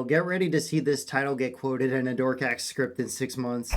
title, get ready to see this title get quoted in a Dorkax script in 6 months.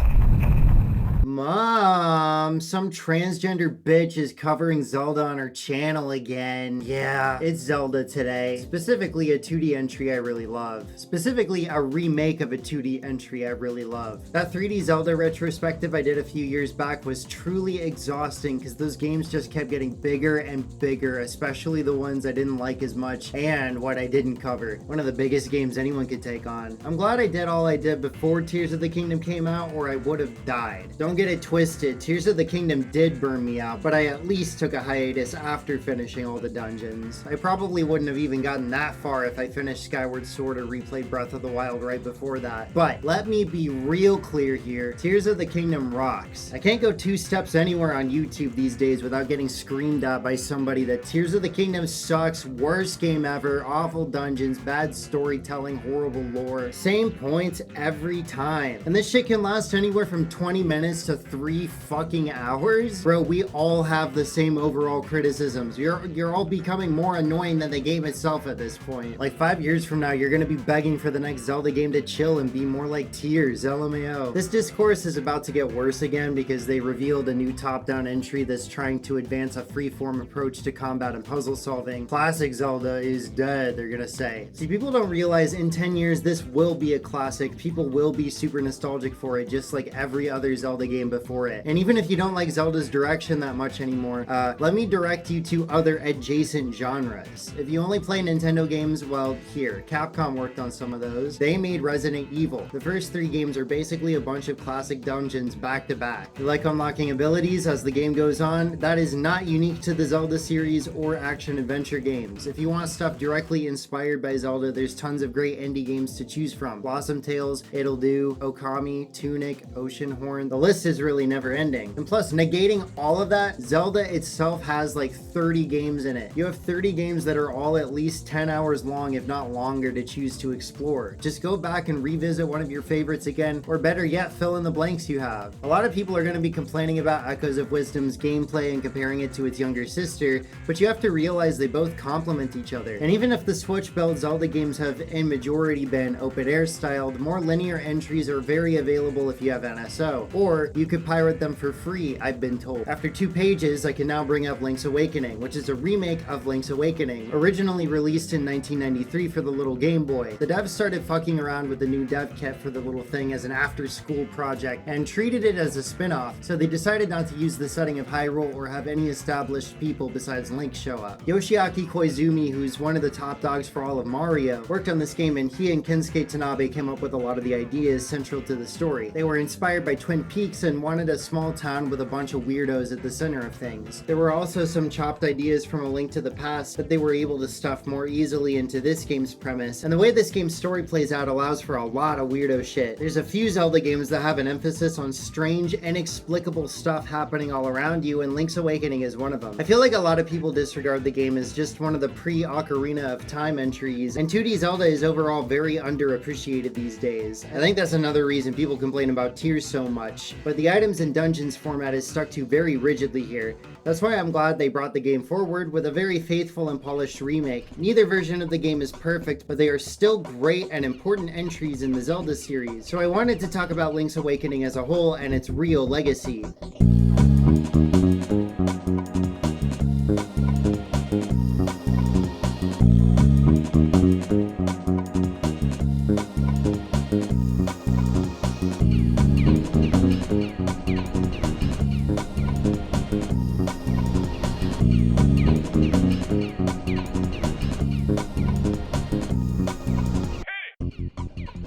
Mom, some transgender bitch is covering Zelda on her channel again. Yeah, it's Zelda today. Specifically a 2D entry I really love. Specifically a remake of a 2D entry I really love. That 3D Zelda retrospective I did a few years back was truly exhausting because those games just kept getting bigger and bigger, especially the ones I didn't like as much and what I didn't cover. One of the biggest games anyone could take on. I'm glad I did all I did before Tears of the Kingdom came out, or I would have died. Don't get it twisted, Tears of the Kingdom did burn me out, but I at least took a hiatus after finishing all the dungeons. I probably wouldn't have even gotten that far if I finished Skyward Sword or replayed Breath of the Wild right before that. But let me be real clear here, Tears of the Kingdom rocks. I can't go 2 steps anywhere on YouTube these days without getting screamed at by somebody that Tears of the Kingdom sucks, worst game ever, awful dungeons, bad storytelling, horrible lore. Same points every time. And this shit can last anywhere from 20 minutes to 3 fucking hours? Bro, we all have the same overall criticisms. You're all becoming more annoying than the game itself at this point. Like 5 years from now, you're gonna be begging for the next Zelda game to chill and be more like Tears, LMAO. This discourse is about to get worse again because they revealed a new top-down entry that's trying to advance a free-form approach to combat and puzzle solving. Classic Zelda is dead, they're gonna say. See, people don't realize in 10 years this will be a classic. People will be super nostalgic for it, just like every other Zelda game before it. And even if you don't like Zelda's direction that much anymore, let me direct you to other adjacent genres. If you only play Nintendo games, well, here, Capcom worked on some of those. They made Resident Evil. The first 3 games are basically a bunch of classic dungeons back to back. You like unlocking abilities as the game goes on? That is not unique to the Zelda series or action-adventure games. If you want stuff directly inspired by Zelda, there's tons of great indie games to choose from. Blossom Tales, It'll Do, Okami, Tunic, Oceanhorn. The list is really never ending. And plus, negating all of that, Zelda itself has like 30 games in it. You have 30 games that are all at least 10 hours long, if not longer, to choose to explore. Just go back and revisit one of your favorites again, or better yet, fill in the blanks you have. A lot of people are going to be complaining about Echoes of Wisdom's gameplay and comparing it to its younger sister, but you have to realize they both complement each other. And even if the Switch-built Zelda games have in majority been open-air styled, more linear entries are very available if you have NSO, or you could pirate them for free, I've been told. After 2 pages, I can now bring up Link's Awakening, which is a remake of Link's Awakening, originally released in 1993 for the little Game Boy. The devs started fucking around with the new dev kit for the little thing as an after-school project and treated it as a spin-off, so they decided not to use the setting of Hyrule or have any established people besides Link show up. Yoshiaki Koizumi, who's one of the top dogs for all of Mario, worked on this game, and he and Kensuke Tanabe came up with a lot of the ideas central to the story. They were inspired by Twin Peaks and wanted a small town with a bunch of weirdos at the center of things. There were also some chopped ideas from A Link to the Past that they were able to stuff more easily into this game's premise, and the way this game's story plays out allows for a lot of weirdo shit. There's a few Zelda games that have an emphasis on strange, inexplicable stuff happening all around you, and Link's Awakening is one of them. I feel like a lot of people disregard the game as just one of the pre-Ocarina of Time entries, and 2D Zelda is overall very underappreciated these days. I think that's another reason people complain about Tears so much, but the items and dungeons format is stuck to very rigidly here. That's why I'm glad they brought the game forward with a very faithful and polished remake. Neither version of the game is perfect, but they are still great and important entries in the Zelda series, so I wanted to talk about Link's Awakening as a whole and its real legacy.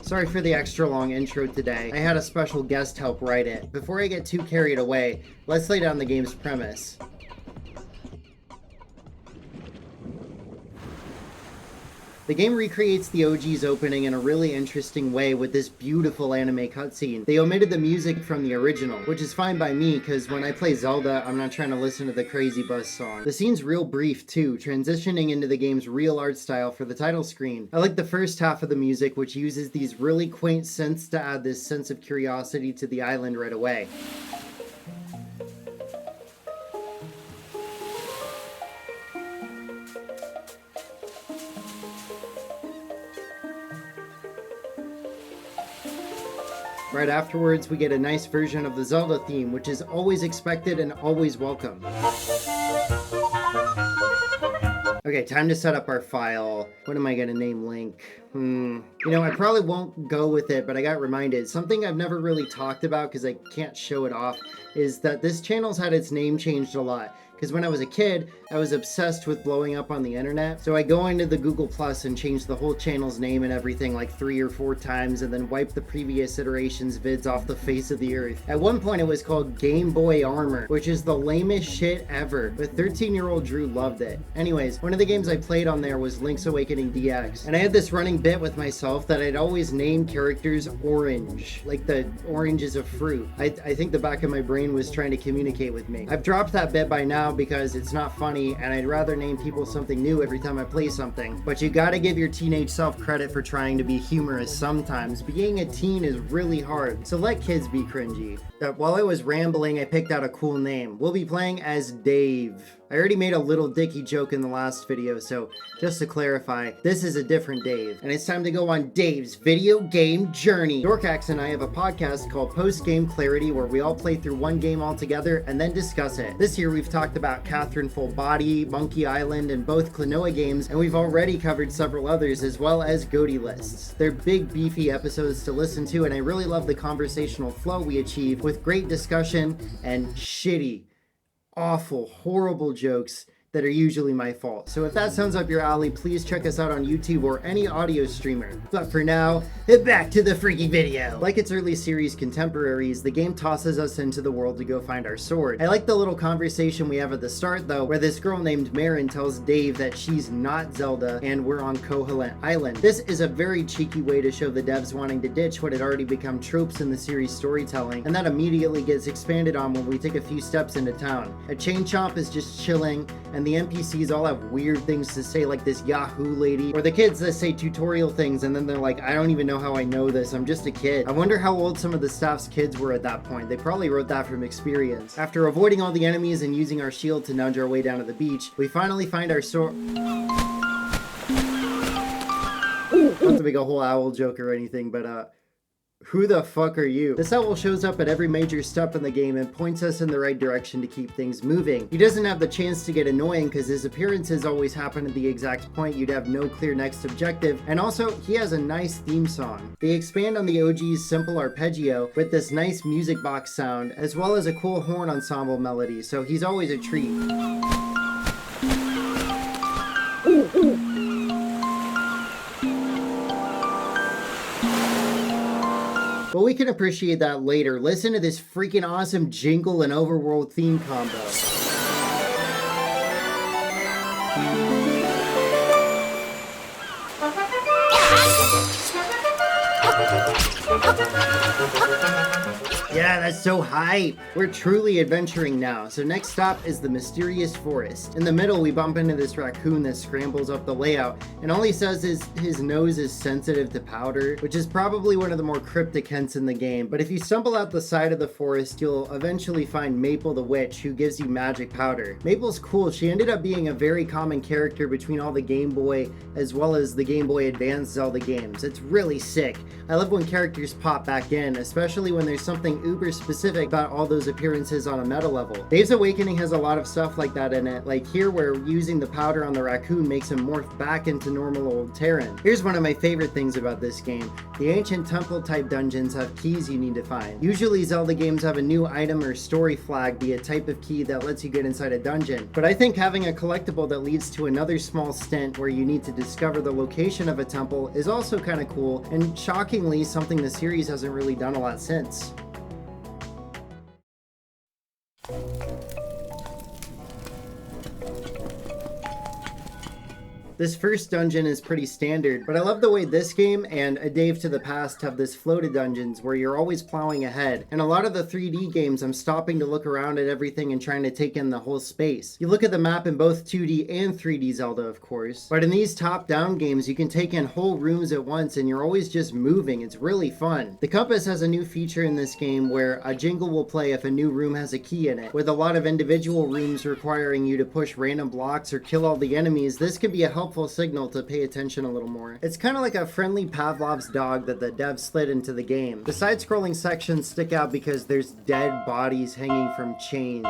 Sorry for the extra long intro today. I had a special guest help write it. Before I get too carried away, let's lay down the game's premise. The game recreates the OG's opening in a really interesting way with this beautiful anime cutscene. They omitted the music from the original, which is fine by me because when I play Zelda, I'm not trying to listen to the Crazy Bus song. The scene's real brief too, transitioning into the game's real art style for the title screen. I like the first half of the music, which uses these really quaint synths to add this sense of curiosity to the island right away. Right afterwards, we get a nice version of the Zelda theme, which is always expected and always welcome. Okay, time to set up our file. What am I gonna name Link? You know, I probably won't go with it, but I got reminded. Something I've never really talked about because I can't show it off is that this channel's had its name changed a lot. Because when I was a kid, I was obsessed with blowing up on the internet. So I go into the Google Plus and change the whole channel's name and everything like 3 or 4 times and then wipe the previous iterations vids off the face of the earth. At one point it was called Game Boy Armor, which is the lamest shit ever, but 13-year-old Drew loved it. Anyways, one of the games I played on there was Link's Awakening DX. And I had this running bit with myself that I'd always name characters orange, like the orange is a fruit. I think the back of my brain was trying to communicate with me. I've dropped that bit by now because it's not funny and I'd rather name people something new every time I play something. But you gotta give your teenage self credit for trying to be humorous sometimes. Being a teen is really hard, so let kids be cringy. While I was rambling, I picked out a cool name. We'll be playing as Dave. I already made a little dicky joke in the last video, so just to clarify, this is a different Dave. And it's time to go on Dave's video game journey. Dorkax and I have a podcast called Post Game Clarity where we all play through one game all together and then discuss it. This year we've talked about Catherine Full Body, Monkey Island, and both Klonoa games, and we've already covered several others as well as GOTY lists. They're big beefy episodes to listen to, and I really love the conversational flow we achieve with great discussion and shitty, awful, horrible jokes that are usually my fault. So if that sounds up your alley, please check us out on YouTube or any audio streamer. But for now, back to the freaky video. Like its early series contemporaries, the game tosses us into the world to go find our sword. I like the little conversation we have at the start though, where this girl named Marin tells Dave that she's not Zelda and we're on Koholint Island. This is a very cheeky way to show the devs wanting to ditch what had already become tropes in the series storytelling, and that immediately gets expanded on when we take a few steps into town. A chain chomp is just chilling, and the NPCs all have weird things to say, like this Yahoo lady, or the kids that say tutorial things and then they're like, I don't even know how I know this, I'm just a kid. I wonder how old some of the staff's kids were at that point. They probably wrote that from experience. After avoiding all the enemies and using our shield to nudge our way down to the beach, we finally find our sword. Not to make a whole owl joke or anything, but who the fuck are you? This owl shows up at every major step in the game and points us in the right direction to keep things moving. He doesn't have the chance to get annoying because his appearances always happen at the exact point you'd have no clear next objective, and also he has a nice theme song. They expand on the OG's simple arpeggio with this nice music box sound as well as a cool horn ensemble melody, so he's always a treat. But we can appreciate that later. Listen to this freaking awesome jingle and overworld theme combo. Yeah, that's so hype! We're truly adventuring now, so next stop is the mysterious forest. In the middle, we bump into this raccoon that scrambles up the layout, and all he says is his nose is sensitive to powder, which is probably one of the more cryptic hints in the game. But if you stumble out the side of the forest, you'll eventually find Maple the Witch, who gives you magic powder. Maple's cool. She ended up being a very common character between all the Game Boy as well as the Game Boy Advance Zelda games. It's really sick. I love when characters pop back in, especially when there's something uber specific about all those appearances on a meta level. Dave's Awakening has a lot of stuff like that in it, like here where using the powder on the raccoon makes him morph back into normal old Terran. Here's one of my favorite things about this game. The ancient temple type dungeons have keys you need to find. Usually Zelda games have a new item or story flag be a type of key that lets you get inside a dungeon, but I think having a collectible that leads to another small stint where you need to discover the location of a temple is also kind of cool, and shockingly something the series hasn't really done a lot since. This first dungeon is pretty standard, but I love the way this game and A Dave to the Past have this floated dungeons where you're always plowing ahead. In a lot of the 3D games, I'm stopping to look around at everything and trying to take in the whole space. You look at the map in both 2D and 3D Zelda, of course, but in these top-down games, you can take in whole rooms at once and you're always just moving. It's really fun. The compass has a new feature in this game where a jingle will play if a new room has a key in it. With a lot of individual rooms requiring you to push random blocks or kill all the enemies, this can be a helpful helpful signal to pay attention a little more. It's kind of like a friendly Pavlov's dog that the devs slid into the game. The side-scrolling sections stick out because there's dead bodies hanging from chains.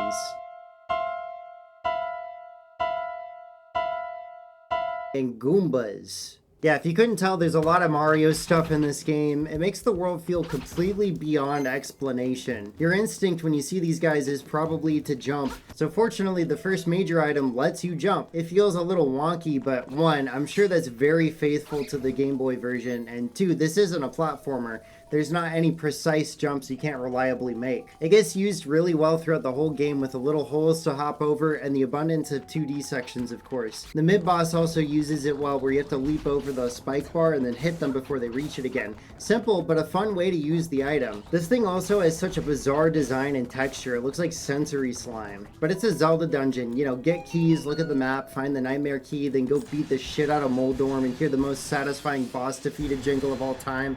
And Goombas. Yeah, if you couldn't tell, there's a lot of Mario stuff in this game. It makes the world feel completely beyond explanation. Your instinct when you see these guys is probably to jump. So fortunately, the first major item lets you jump. It feels a little wonky, but one, I'm sure that's very faithful to the Game Boy version, and two, this isn't a platformer. There's not any precise jumps you can't reliably make. It gets used really well throughout the whole game with the little holes to hop over and the abundance of 2D sections, of course. The mid-boss also uses it well, where you have to leap over the spike bar and then hit them before they reach it again. Simple, but a fun way to use the item. This thing also has such a bizarre design and texture. It looks like sensory slime. But it's a Zelda dungeon. You know, get keys, look at the map, find the nightmare key, then go beat the shit out of Moldorm and hear the most satisfying boss defeated jingle of all time.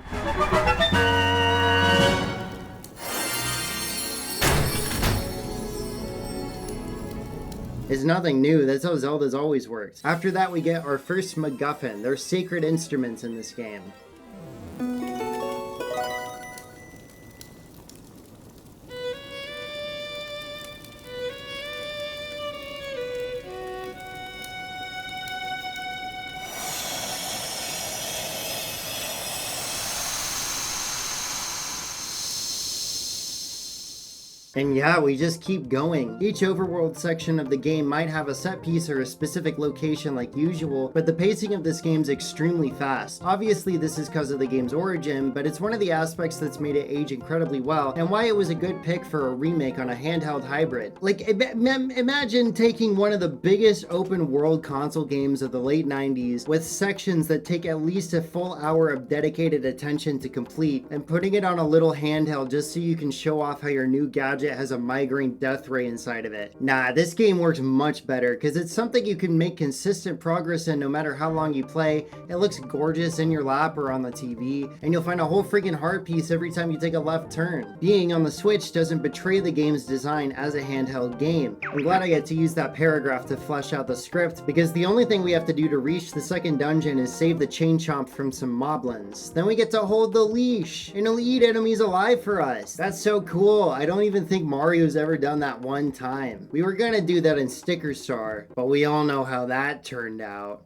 It's nothing new, that's how Zelda's always worked. After that we get our first MacGuffin. They're sacred instruments in this game. And yeah, we just keep going. Each overworld section of the game might have a set piece or a specific location like usual, but the pacing of this game's extremely fast. Obviously this is because of the game's origin, but it's one of the aspects that's made it age incredibly well, and why it was a good pick for a remake on a handheld hybrid. Like, imagine taking one of the biggest open world console games of the late 90s with sections that take at least a full hour of dedicated attention to complete, and putting it on a little handheld just so you can show off how your new gadget has a migraine death ray inside of it. Nah, this game works much better because it's something you can make consistent progress in no matter how long you play. It looks gorgeous in your lap or on the TV, and you'll find a whole freaking heart piece every time you take a left turn. Being on the Switch doesn't betray the game's design as a handheld game. I'm glad I get to use that paragraph to flesh out the script, because the only thing we have to do to reach the second dungeon is save the chain chomp from some moblins. Then we get to hold the leash, and it'll eat enemies alive for us. That's so cool. I don't even think Mario's ever done that one time. We were gonna do that in Sticker Star, but we all know how that turned out.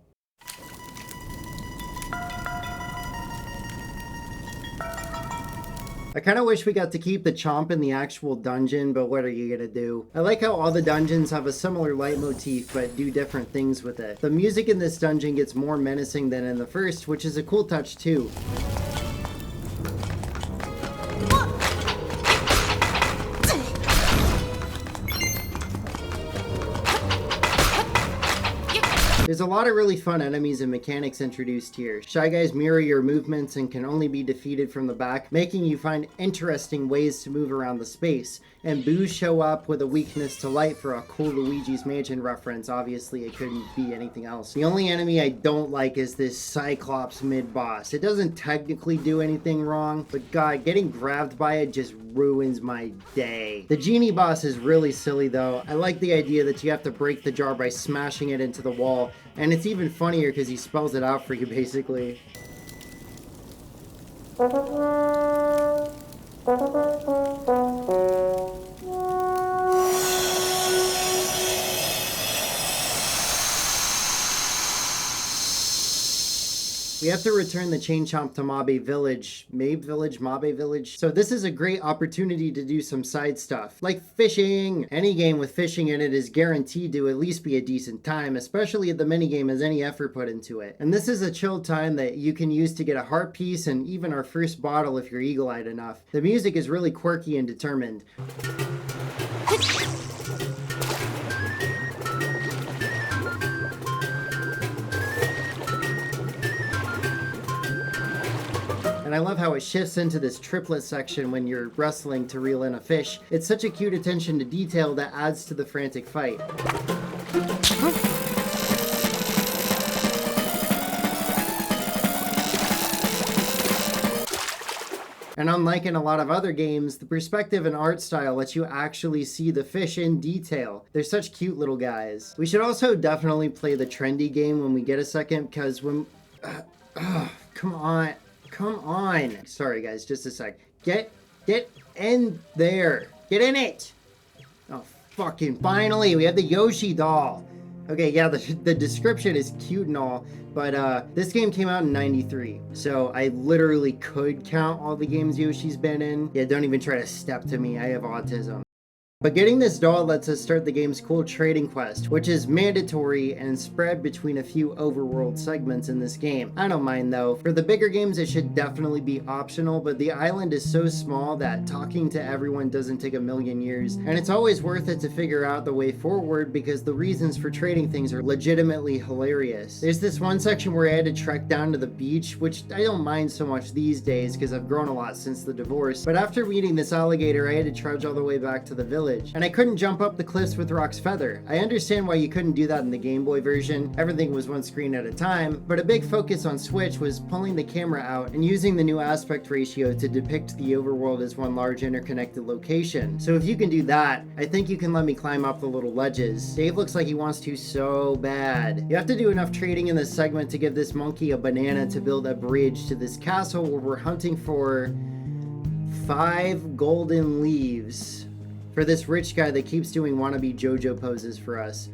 I kind of wish we got to keep the chomp in the actual dungeon, but what are you gonna do? I like how all the dungeons have a similar leitmotif, but do different things with it. The music in this dungeon gets more menacing than in the first, which is a cool touch too. There's a lot of really fun enemies and mechanics introduced here. Shy Guys mirror your movements and can only be defeated from the back, making you find interesting ways to move around the space. And boos show up with a weakness to light for a cool Luigi's Mansion reference. Obviously, it couldn't be anything else. The only enemy I don't like is this Cyclops mid-boss. It doesn't technically do anything wrong, but god, getting grabbed by it just ruins my day. The genie boss is really silly though. I like the idea that you have to break the jar by smashing it into the wall, and it's even funnier because he spells it out for you basically. We have to return the Chain Chomp to Mabe Village. Mabe Village? So this is a great opportunity to do some side stuff, like fishing. Any game with fishing in it is guaranteed to at least be a decent time, especially if the minigame has any effort put into it. And this is a chill time that you can use to get a heart piece and even our first bottle if you're eagle-eyed enough. The music is really quirky and determined. And I love how it shifts into this triplet section when you're wrestling to reel in a fish. It's such a cute attention to detail that adds to the frantic fight. And unlike in a lot of other games, the perspective and art style lets you actually see the fish in detail. They're such cute little guys. We should also definitely play the trendy game when we get a second, because when... come on. Come on. Sorry, guys, just a sec. Get in there. Get in it. Oh, fucking finally, we have the Yoshi doll. Okay, yeah, the description is cute and all, but this game came out in 93, so I literally could count all the games Yoshi's been in. Yeah, don't even try to step to me, I have autism. But getting this doll lets us start the game's cool trading quest, which is mandatory and spread between a few overworld segments in this game. I don't mind though. For the bigger games it should definitely be optional, but the island is so small that talking to everyone doesn't take a million years, and it's always worth it to figure out the way forward because the reasons for trading things are legitimately hilarious. There's this one section where I had to trek down to the beach, which I don't mind so much these days because I've grown a lot since the divorce, but after meeting this alligator I had to trudge all the way back to the village. And I couldn't jump up the cliffs with Rock's feather. I understand why you couldn't do that in the Game Boy version. Everything was one screen at a time, but a big focus on Switch was pulling the camera out and using the new aspect ratio to depict the overworld as one large interconnected location. So if you can do that, I think you can let me climb up the little ledges. Dave looks like he wants to so bad. You have to do enough trading in this segment to give this monkey a banana to build a bridge to this castle where we're hunting for 5 golden leaves. For this rich guy that keeps doing wannabe JoJo poses for us.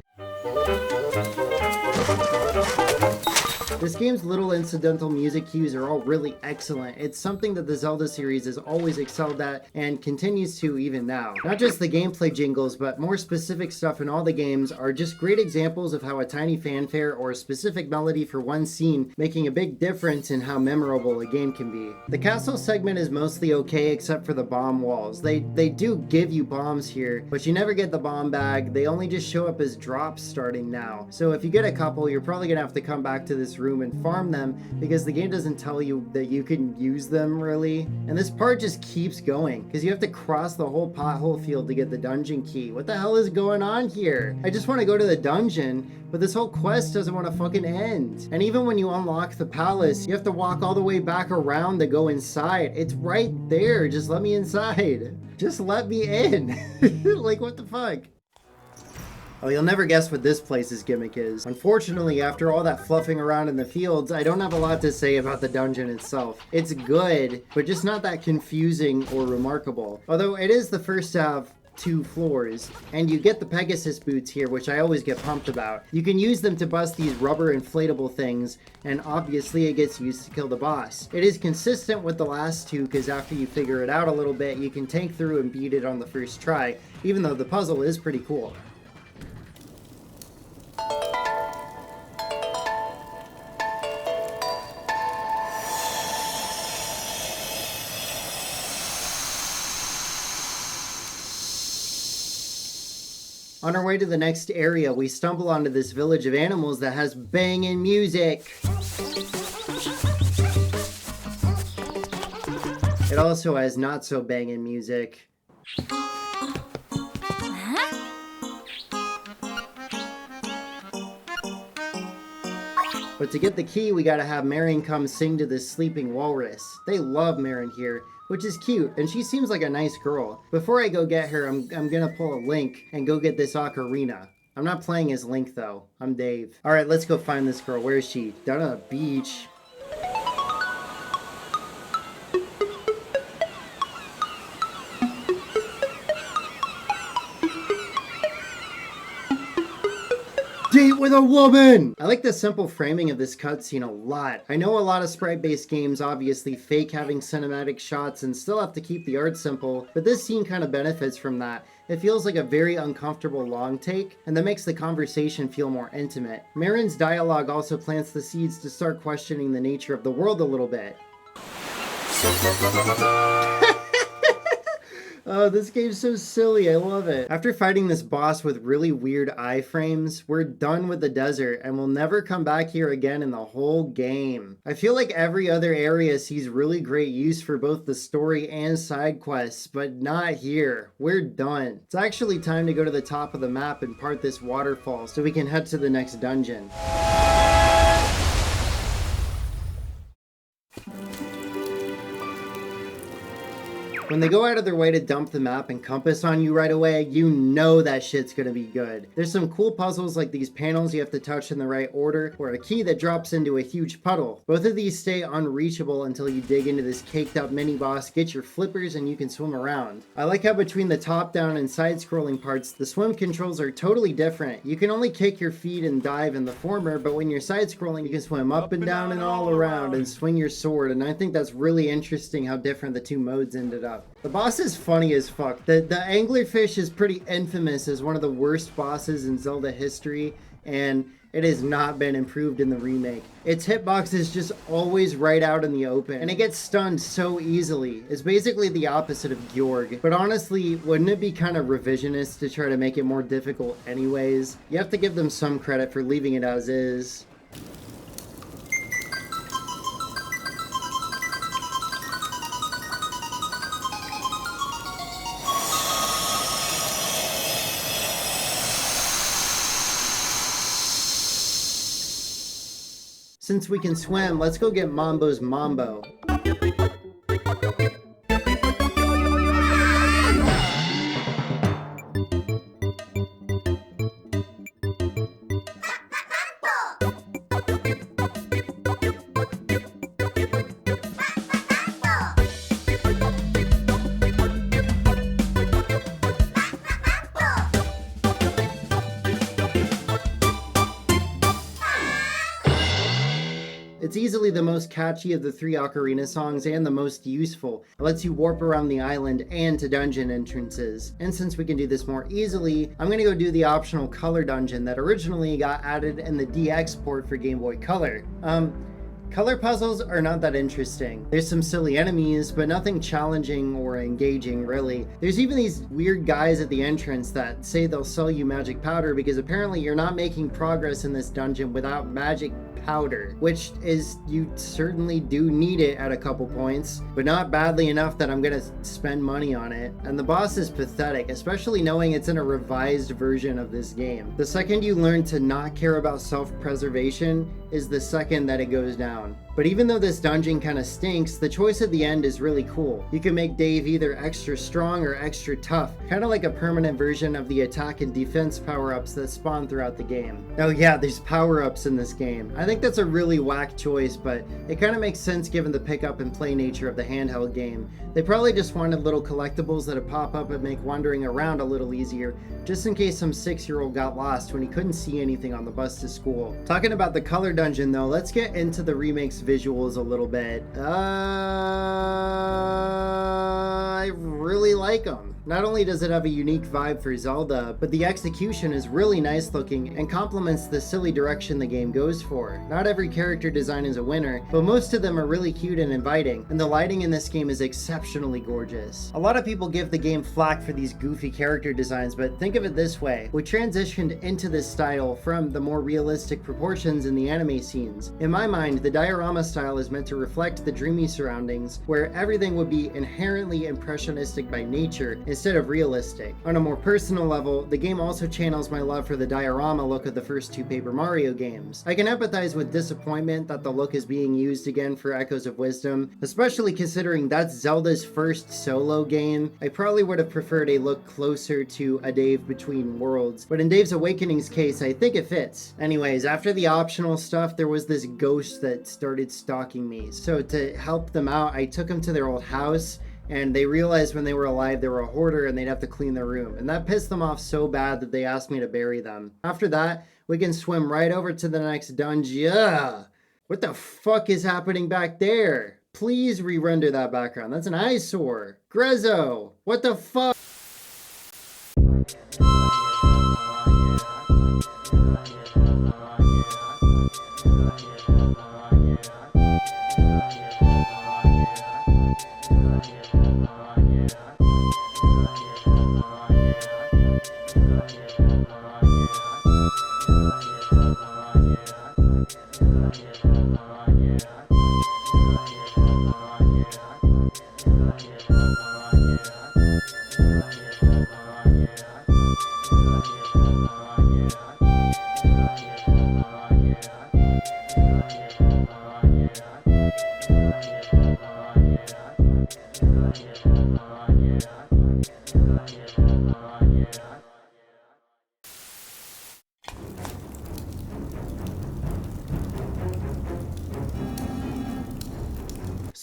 This game's little incidental music cues are all really excellent. It's something that the Zelda series has always excelled at and continues to even now. Not just the gameplay jingles, but more specific stuff in all the games are just great examples of how a tiny fanfare or a specific melody for one scene making a big difference in how memorable a game can be. The castle segment is mostly okay except for the bomb walls. They do give you bombs here, but you never get the bomb bag. They only just show up as drops starting now. So if you get a couple, you're probably gonna have to come back to this room and farm them because the game doesn't tell you that you can use them really. And this part just keeps going because you have to cross the whole pothole field to get the dungeon key. What the hell is going on here? I just want to go to the dungeon, but this whole quest doesn't want to fucking end. And even when you unlock the palace, you have to walk all the way back around to go inside. It's right there. Just let me inside. Just let me in. Like, what the fuck? Oh, you'll never guess what this place's gimmick is. Unfortunately, after all that fluffing around in the fields, I don't have a lot to say about the dungeon itself. It's good, but just not that confusing or remarkable. Although it is the first to have 2 floors, and you get the Pegasus boots here, which I always get pumped about. You can use them to bust these rubber inflatable things, and obviously it gets used to kill the boss. It is consistent with the last 2 because after you figure it out a little bit, you can tank through and beat it on the first try, even though the puzzle is pretty cool. On our way to the next area, we stumble onto this village of animals that has banging music. It also has not so banging music. But to get the key, we gotta have Marion come sing to this sleeping walrus. They love Marion here, which is cute, and she seems like a nice girl. Before I go get her, I'm gonna pull a Link and go get this ocarina. I'm not playing as Link though, I'm Dave. Alright, let's go find this girl. Where is she? Down on a beach. Date with a woman! I like the simple framing of this cutscene a lot. I know a lot of sprite-based games obviously fake having cinematic shots and still have to keep the art simple, but this scene kind of benefits from that. It feels like a very uncomfortable long take, and that makes the conversation feel more intimate. Marin's dialogue also plants the seeds to start questioning the nature of the world a little bit. Oh, this game's so silly. I love it. After fighting this boss with really weird iframes, we're done with the desert and we'll never come back here again in the whole game. I feel like every other area sees really great use for both the story and side quests, but not here. We're done. It's actually time to go to the top of the map and part this waterfall so we can head to the next dungeon. When they go out of their way to dump the map and compass on you right away, you know that shit's gonna be good. There's some cool puzzles like these panels you have to touch in the right order, or a key that drops into a huge puddle. Both of these stay unreachable until you dig into this caked up mini boss, get your flippers, and you can swim around. I like how between the top down and side scrolling parts, the swim controls are totally different. You can only kick your feet and dive in the former, but when you're side scrolling, you can swim up and down and all around and swing your sword, and I think that's really interesting how different the two modes ended up. The boss is funny as fuck. The anglerfish is pretty infamous as one of the worst bosses in Zelda history, and it has not been improved in the remake. Its hitbox is just always right out in the open, and it gets stunned so easily. It's basically the opposite of Gyorg. But honestly, wouldn't it be kind of revisionist to try to make it more difficult anyways? You have to give them some credit for leaving it as is. Since we can swim, let's go get Mambo's Mambo. It's easily the most catchy of the three ocarina songs and the most useful. It lets you warp around the island and to dungeon entrances. And since we can do this more easily, I'm gonna go do the optional color dungeon that originally got added in the DX port for Game Boy Color. Color puzzles are not that interesting. There's some silly enemies, but nothing challenging or engaging, really. There's even these weird guys at the entrance that say they'll sell you magic powder because apparently you're not making progress in this dungeon without magic powder, which is, you certainly do need it at a couple points, but not badly enough that I'm gonna spend money on it. And the boss is pathetic, especially knowing it's in a revised version of this game. The second you learn to not care about self-preservation is the second that it goes down. But even though this dungeon kind of stinks, the choice at the end is really cool. You can make Dave either extra strong or extra tough, kind of like a permanent version of the attack and defense power-ups that spawn throughout the game. Oh yeah, there's power-ups in this game. I think that's a really whack choice, but it kind of makes sense given the pick up and play nature of the handheld game. They probably just wanted little collectibles that'd pop up and make wandering around a little easier, just in case some 6-year-old got lost when he couldn't see anything on the bus to school. Talking about the color dungeon though, let's get into the remake's visuals a little bit. I really like them. Not only does it have a unique vibe for Zelda, but the execution is really nice looking and complements the silly direction the game goes for. Not every character design is a winner, but most of them are really cute and inviting, and the lighting in this game is exceptionally gorgeous. A lot of people give the game flack for these goofy character designs, but think of it this way. We transitioned into this style from the more realistic proportions in the anime scenes. In my mind, the diorama style is meant to reflect the dreamy surroundings, where everything would be inherently impressionistic by nature, instead of realistic. On a more personal level, the game also channels my love for the diorama look of the first two Paper Mario games. I can empathize with disappointment that the look is being used again for Echoes of Wisdom, especially considering that's Zelda's first solo game. I probably would have preferred a look closer to a Dave Between Worlds, but in Dave's Awakening's case, I think it fits. Anyways, after the optional stuff, there was this ghost that started stalking me. So to help them out, I took them to their old house, and they realized when they were alive they were a hoarder and they'd have to clean their room. And that pissed them off so bad that they asked me to bury them. After that, we can swim right over to the next dungeon. Ugh. What the fuck is happening back there? Please re-render that background. That's an eyesore. Grezzo, what the fuck?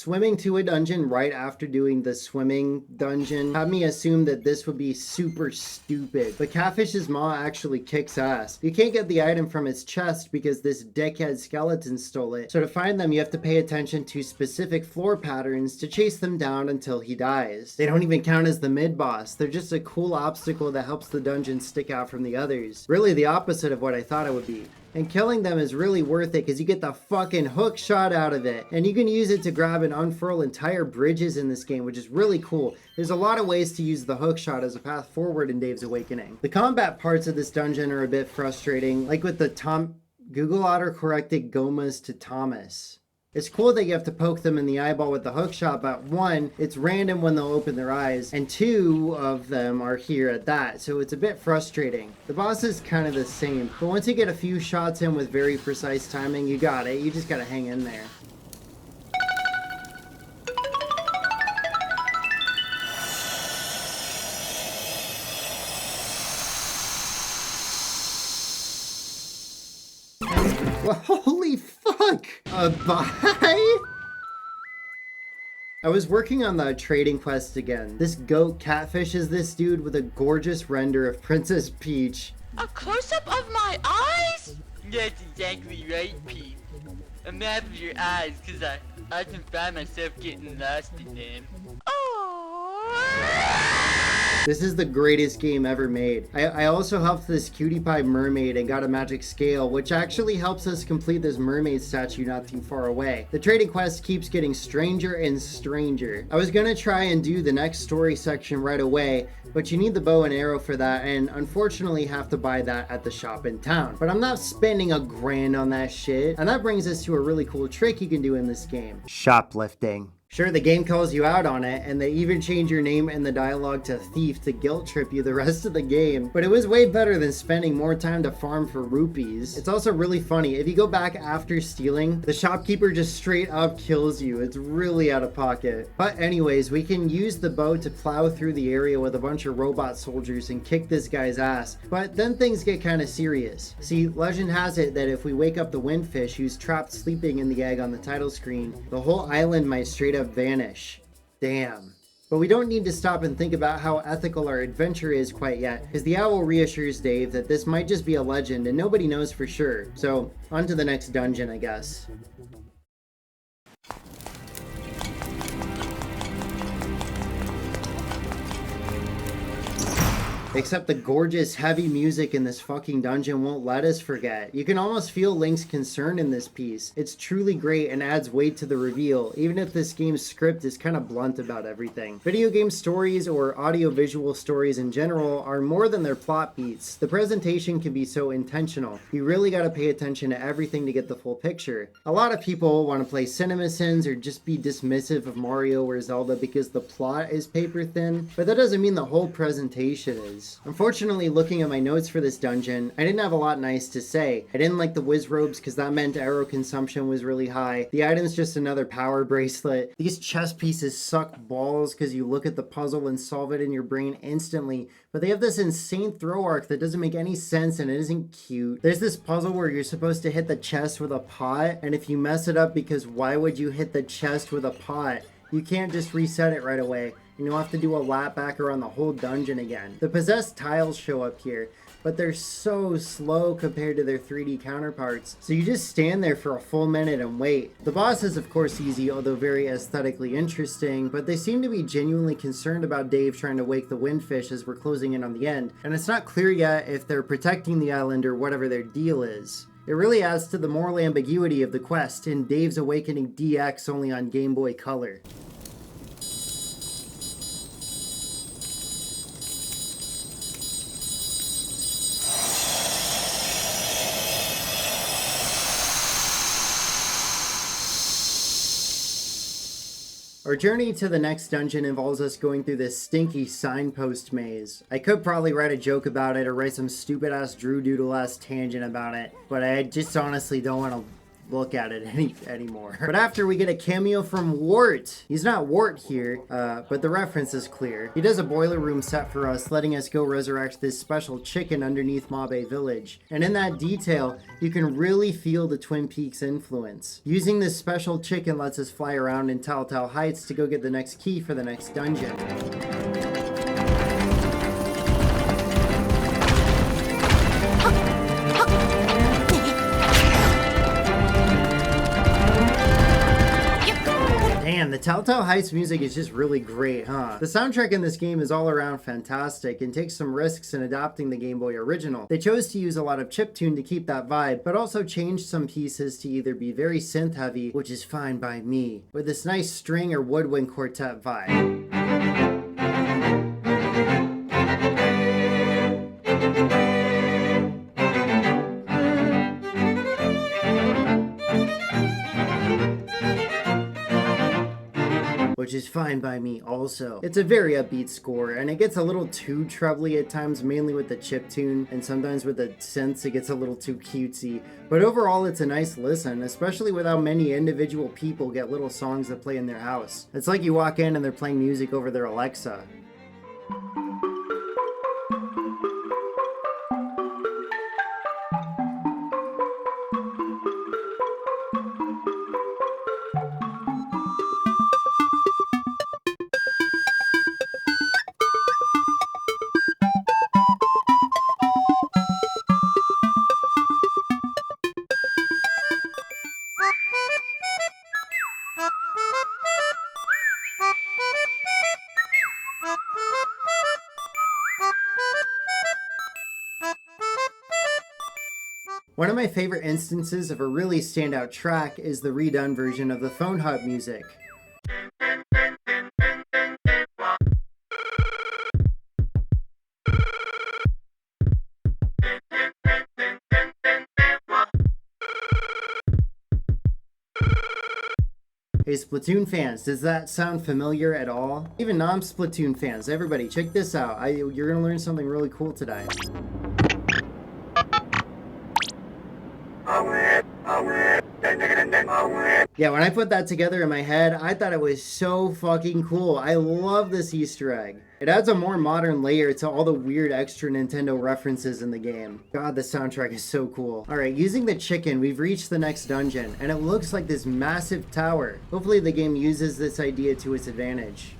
swimming to a dungeon right after doing the swimming dungeon had me assume that this would be super stupid. But Catfish's maw actually kicks ass. You can't get the item from its chest because this dickhead skeleton stole it. So to find them, you have to pay attention to specific floor patterns to chase them down until he dies. They don't even count as the mid-boss. They're just a cool obstacle that helps the dungeon stick out from the others. Really the opposite of what I thought it would be. And killing them is really worth it because you get the fucking hook shot out of it. And you can use it to grab and unfurl entire bridges in this game, which is really cool. There's a lot of ways to use the hook shot as a path forward in Dave's Awakening. The combat parts of this dungeon are a bit frustrating, like with the Google auto-corrected Gomas to Thomas. It's cool that you have to poke them in the eyeball with the hook shot, but one, it's random when they'll open their eyes, and two of them are here at that, so it's a bit frustrating. The boss is kind of the same, but once you get a few shots in with very precise timing, you got it. You just gotta hang in there. Well, holy fuck! Bye? I was working on the trading quest again. This goat catfishes this dude with a gorgeous render of Princess Peach. A close-up of my eyes? That's exactly right, Pete. A map of your eyes, cause I can find myself getting lost in them. This is the greatest game ever made. I also helped this cutie pie mermaid and got a magic scale, which actually helps us complete this mermaid statue not too far away. The trading quest keeps getting stranger and stranger. I was gonna try and do the next story section right away, but you need the bow and arrow for that, and unfortunately have to buy that at the shop in town. But I'm not spending $1,000 on that shit. And that brings us to a really cool trick you can do in this game. Shoplifting. Sure, the game calls you out on it, and they even change your name in the dialogue to Thief to guilt trip you the rest of the game, but it was way better than spending more time to farm for rupees. It's also really funny. If you go back after stealing, the shopkeeper just straight up kills you. It's really out of pocket. But anyways, we can use the bow to plow through the area with a bunch of robot soldiers and kick this guy's ass, but then things get kind of serious. See, legend has it that if we wake up the windfish who's trapped sleeping in the egg on the title screen, the whole island might straight up vanish. Damn. But we don't need to stop and think about how ethical our adventure is quite yet, because the owl reassures Dave that this might just be a legend and nobody knows for sure. So, on to the next dungeon, I guess. Except the gorgeous heavy music in this fucking dungeon won't let us forget. You can almost feel Link's concern in this piece. It's truly great and adds weight to the reveal, even if this game's script is kind of blunt about everything. Video game stories or audio-visual stories in general are more than their plot beats. The presentation can be so intentional. You really gotta pay attention to everything to get the full picture. A lot of people want to play CinemaSins or just be dismissive of Mario or Zelda because the plot is paper thin, but that doesn't mean the whole presentation is. Unfortunately, looking at my notes for this dungeon, I didn't have a lot nice to say. I didn't like the whiz robes because that meant arrow consumption was really high. The item's just another power bracelet. These chess pieces suck balls because you look at the puzzle and solve it in your brain instantly, but they have this insane throw arc that doesn't make any sense and it isn't cute. There's this puzzle where you're supposed to hit the chest with a pot, and if you mess it up, because why would you hit the chest with a pot? You can't just reset it right away. You'll have to do a lap back around the whole dungeon again. The possessed tiles show up here, but they're so slow compared to their 3D counterparts, so you just stand there for a full minute and wait. The boss is of course easy, although very aesthetically interesting, but they seem to be genuinely concerned about Dave trying to wake the windfish as we're closing in on the end, and it's not clear yet if they're protecting the island or whatever their deal is. It really adds to the moral ambiguity of the quest in Dave's Awakening DX only on Game Boy Color. Our journey to the next dungeon involves us going through this stinky signpost maze. I could probably write a joke about it or write some stupid ass Drew Doodle ass tangent about it, but I just honestly don't want to look at it anymore. But after we get a cameo from Wart. He's not Wart here, but the reference is clear. He does a boiler room set for us, letting us go resurrect this special chicken underneath Mabe Village. And in that detail, you can really feel the Twin Peaks influence. Using this special chicken lets us fly around in Telltale Heights to go get the next key for the next dungeon. Man, the Telltale Heights music is just really great, huh? The soundtrack in this game is all around fantastic and takes some risks in adapting the Game Boy original. They chose to use a lot of chiptune to keep that vibe, but also changed some pieces to either be very synth heavy, which is fine by me, with this nice string or woodwind quartet vibe. Which is fine by me also. It's a very upbeat score, and it gets a little too trebly at times, mainly with the chiptune, and sometimes with the synths it gets a little too cutesy. But overall it's a nice listen, especially with how many individual people get little songs that play in their house. It's like you walk in and they're playing music over their Alexa. One of my favorite instances of a really standout track is the redone version of the Phone Hut music. Hey Splatoon fans, does that sound familiar at all? Even non-Splatoon fans, everybody check this out. You're gonna learn something really cool today. Yeah, when I put that together in my head, I thought it was so fucking cool. I love this Easter egg. It adds a more modern layer to all the weird extra Nintendo references in the game. God, the soundtrack is so cool. Alright, using the chicken, we've reached the next dungeon, and it looks like this massive tower. Hopefully the game uses this idea to its advantage.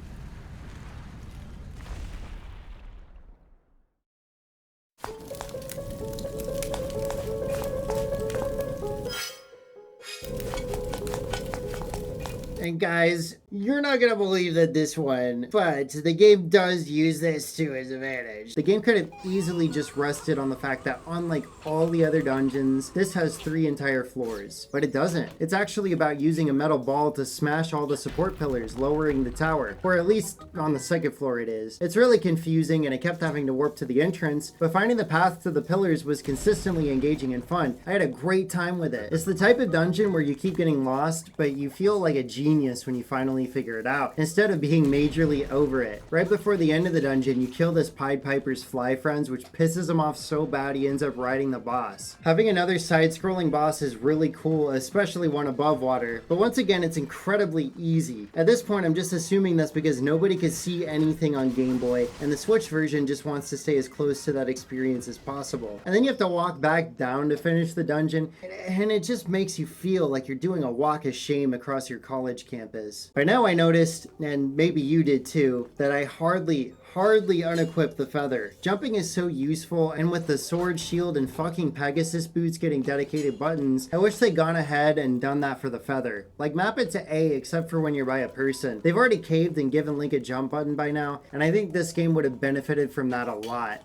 And guys, you're not gonna believe that this one, but the game does use this to its advantage. The game could have easily just rested on the fact that unlike all the other dungeons, this has 3 entire floors, but it doesn't. It's actually about using a metal ball to smash all the support pillars, lowering the tower, or at least on the 2nd floor it is. It's really confusing and I kept having to warp to the entrance, but finding the path to the pillars was consistently engaging and fun. I had a great time with it. It's the type of dungeon where you keep getting lost, but you feel like a genius when you finally figure it out, instead of being majorly over it. Right before the end of the dungeon, you kill this Pied Piper's fly friends, which pisses him off so bad he ends up riding the boss. Having another side-scrolling boss is really cool, especially one above water, but once again, it's incredibly easy. At this point, I'm just assuming that's because nobody could see anything on Game Boy, and the Switch version just wants to stay as close to that experience as possible. And then you have to walk back down to finish the dungeon, and it just makes you feel like you're doing a walk of shame across your college campus. By now I noticed, and maybe you did too, that I hardly unequipped the feather. Jumping is so useful, and with the sword, shield, and fucking Pegasus boots getting dedicated buttons, I wish they'd gone ahead and done that for the feather. Like map it to A except for when you're by a person. They've already caved and given Link a jump button by now, and I think this game would have benefited from that a lot.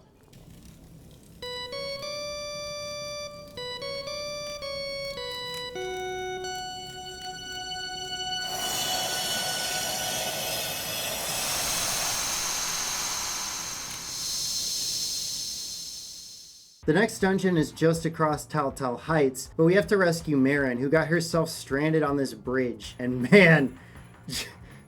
The next dungeon is just across Telltale Heights, but we have to rescue Marin, who got herself stranded on this bridge. And man,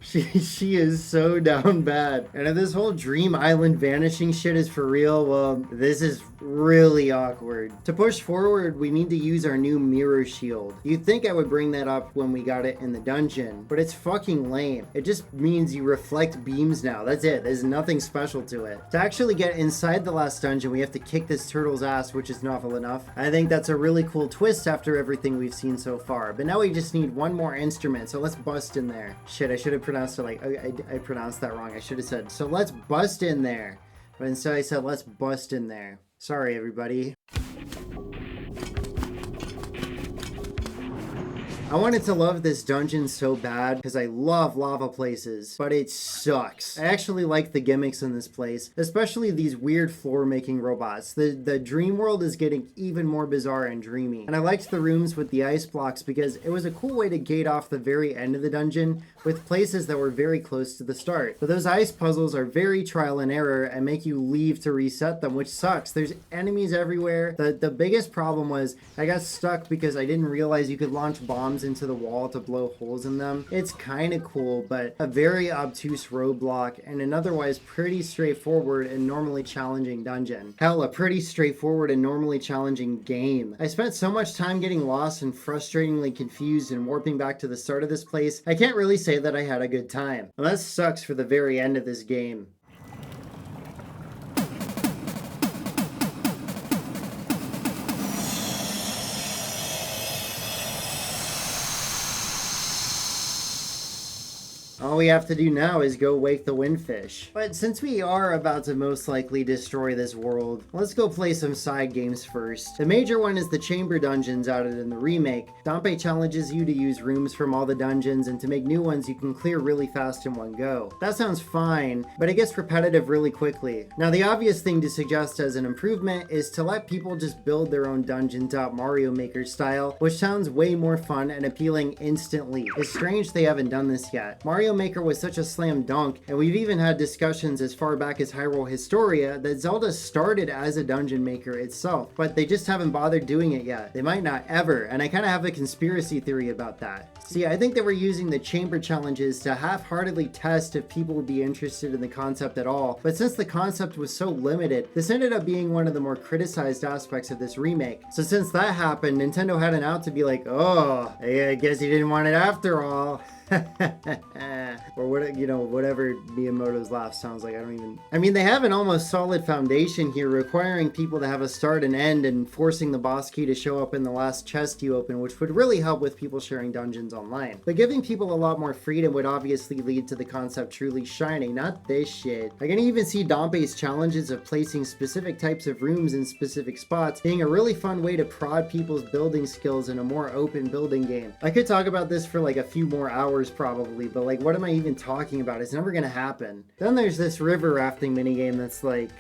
She is so down bad. And if this whole Dream Island vanishing shit is for real, well, this is really awkward. To push forward, we need to use our new mirror shield. You'd think I would bring that up when we got it in the dungeon, but it's fucking lame. It just means you reflect beams now. That's it. There's nothing special to it. To actually get inside the last dungeon, we have to kick this turtle's ass, which is novel enough. I think that's a really cool twist after everything we've seen so far. But now we just need one more instrument, so let's bust in there. Shit, I should have pronounced it like, I pronounced that wrong. I should have said, so let's bust in there. But instead I said, let's bust in there. Sorry, everybody. I wanted to love this dungeon so bad because I love lava places, but it sucks. I actually like the gimmicks in this place, especially these weird floor making robots. The dream world is getting even more bizarre and dreamy. And I liked the rooms with the ice blocks because it was a cool way to gate off the very end of the dungeon with places that were very close to the start. But those ice puzzles are very trial and error and make you leave to reset them, which sucks. There's enemies everywhere. The biggest problem was I got stuck because I didn't realize you could launch bombs into the wall to blow holes in them. It's kind of cool, but a very obtuse roadblock and an otherwise pretty straightforward and normally challenging dungeon. Hell, a pretty straightforward and normally challenging game. I spent so much time getting lost and frustratingly confused and warping back to the start of this place, I can't really say that I had a good time. Well, that sucks for the very end of this game. All we have to do now is go wake the windfish. But since we are about to most likely destroy this world, let's go play some side games first. The major one is the chamber dungeons added in the remake. Dampé challenges you to use rooms from all the dungeons, and to make new ones you can clear really fast in one go. That sounds fine, but it gets repetitive really quickly. Now the obvious thing to suggest as an improvement is to let people just build their own dungeons out Mario Maker style, which sounds way more fun and appealing instantly. It's strange they haven't done this yet. Mario Maker was such a slam dunk, and we've even had discussions as far back as Hyrule Historia that Zelda started as a dungeon maker itself, but they just haven't bothered doing it yet. They might not ever, and I kind of have a conspiracy theory about that. See, I think they were using the chamber challenges to half-heartedly test if people would be interested in the concept at all, but since the concept was so limited, this ended up being one of the more criticized aspects of this remake. So since that happened, Nintendo had an out to be like, oh, I guess you didn't want it after all. Or what, you know, whatever Miyamoto's laugh sounds like. I mean, they have an almost solid foundation here, requiring people to have a start and end and forcing the boss key to show up in the last chest you open, which would really help with people sharing dungeons online. But giving people a lot more freedom would obviously lead to the concept truly shining, not this shit. I can even see Dampé's challenges of placing specific types of rooms in specific spots being a really fun way to prod people's building skills in a more open building game. I could talk about this for like a few more hours probably, but like, what am I even talking about? It's never gonna happen. Then there's this river rafting minigame that's like,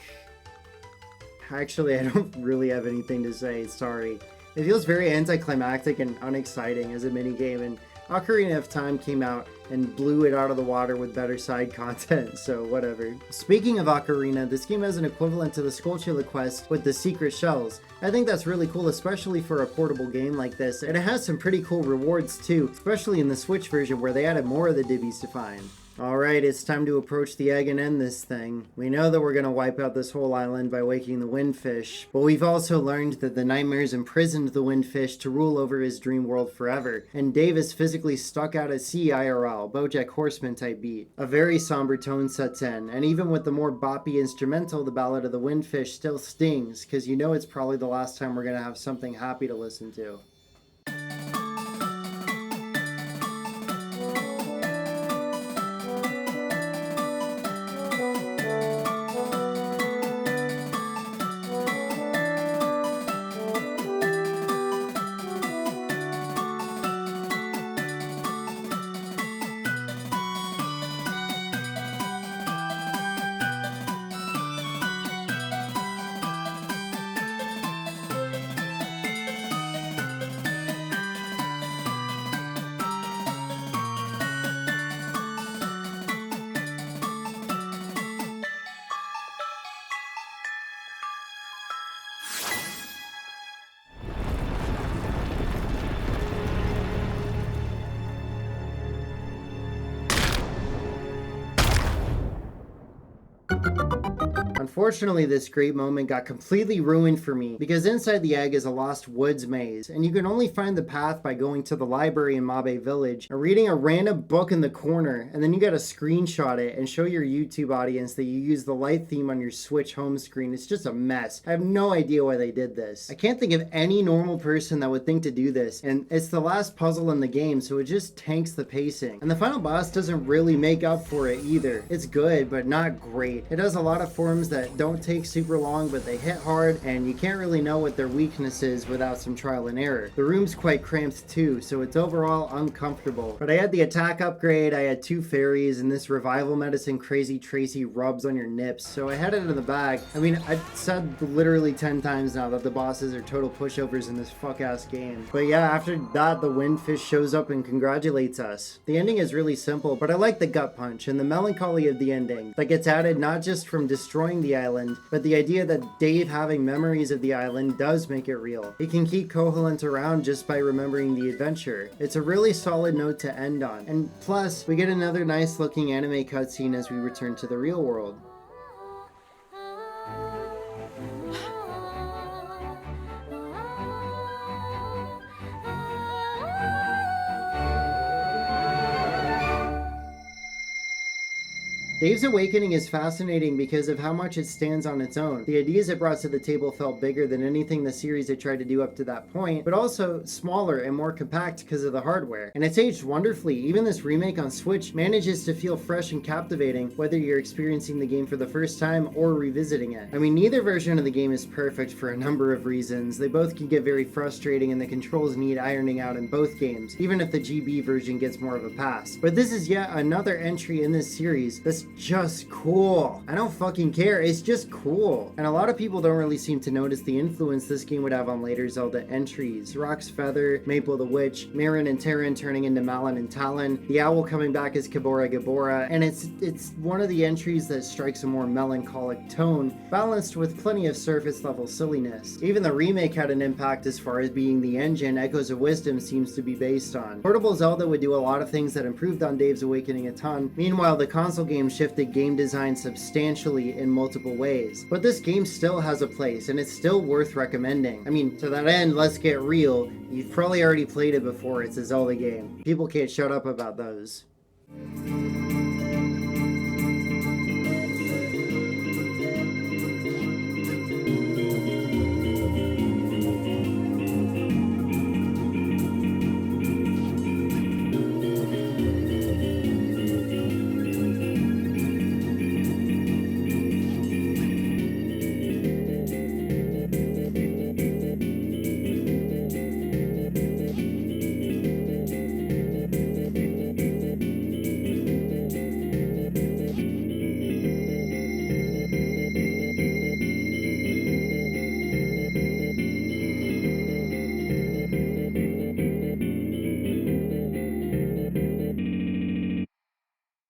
actually I don't really have anything to say, sorry. It feels very anticlimactic and unexciting as a minigame, and Ocarina of Time came out and blew it out of the water with better side content, so whatever. Speaking of Ocarina, this game has an equivalent to the Skulltula quest with the secret shells. I think that's really cool, especially for a portable game like this, and it has some pretty cool rewards too, especially in the Switch version where they added more of the Dibbies to find. Alright, it's time to approach the egg and end this thing. We know that we're gonna wipe out this whole island by waking the windfish, but we've also learned that the nightmares imprisoned the windfish to rule over his dream world forever, and Dave is physically stuck out at sea IRL, BoJack Horseman type beat. A very somber tone sets in, and even with the more boppy instrumental, the Ballad of the Windfish still stings, cause you know it's probably the last time we're gonna have something happy to listen to. Unfortunately, this great moment got completely ruined for me because inside the egg is a lost woods maze, and you can only find the path by going to the library in Mabe Village and reading a random book in the corner, and then you gotta screenshot it and show your YouTube audience that you use the light theme on your Switch home screen. It's just a mess. I have no idea why they did this. I can't think of any normal person that would think to do this, and it's the last puzzle in the game, so it just tanks the pacing. And the final boss doesn't really make up for it either. It's good, but not great. It has a lot of forms that don't take super long, but they hit hard, and you can't really know what their weakness is without some trial and error. The room's quite cramped too, so it's overall uncomfortable. But I had the attack upgrade, I had 2 fairies, and this revival medicine Crazy Tracy rubs on your nips, so I had it in the bag. I mean, I've said literally 10 times now that the bosses are total pushovers in this fuck-ass game. But yeah, after that, the windfish shows up and congratulates us. The ending is really simple, but I like the gut punch and the melancholy of the ending that gets added not just from destroying the island, but the idea that Dave having memories of the island does make it real. He can keep Koholint around just by remembering the adventure. It's a really solid note to end on. And plus, we get another nice looking anime cutscene as we return to the real world. Dave's Awakening is fascinating because of how much it stands on its own. The ideas it brought to the table felt bigger than anything the series had tried to do up to that point, but also smaller and more compact because of the hardware. And it's aged wonderfully. Even this remake on Switch manages to feel fresh and captivating, whether you're experiencing the game for the first time or revisiting it. I mean, neither version of the game is perfect for a number of reasons. They both can get very frustrating and the controls need ironing out in both games, even if the GB version gets more of a pass. But this is yet another entry in this series that's just cool. I don't fucking care, it's just cool. And a lot of people don't really seem to notice the influence this game would have on later Zelda entries. Rock's Feather, Maple the Witch, Marin and Terran turning into Malon and Talon, the owl coming back as Kabora Gabora, and it's one of the entries that strikes a more melancholic tone, balanced with plenty of surface level silliness. Even the remake had an impact as far as being the engine Echoes of Wisdom seems to be based on. Portable Zelda would do a lot of things that improved on Dave's Awakening a ton. Meanwhile, the console game shifted game design substantially in multiple ways. But this game still has a place, and it's still worth recommending. I mean, to that end, let's get real. You've probably already played it before. It's a Zelda game. People can't shut up about those.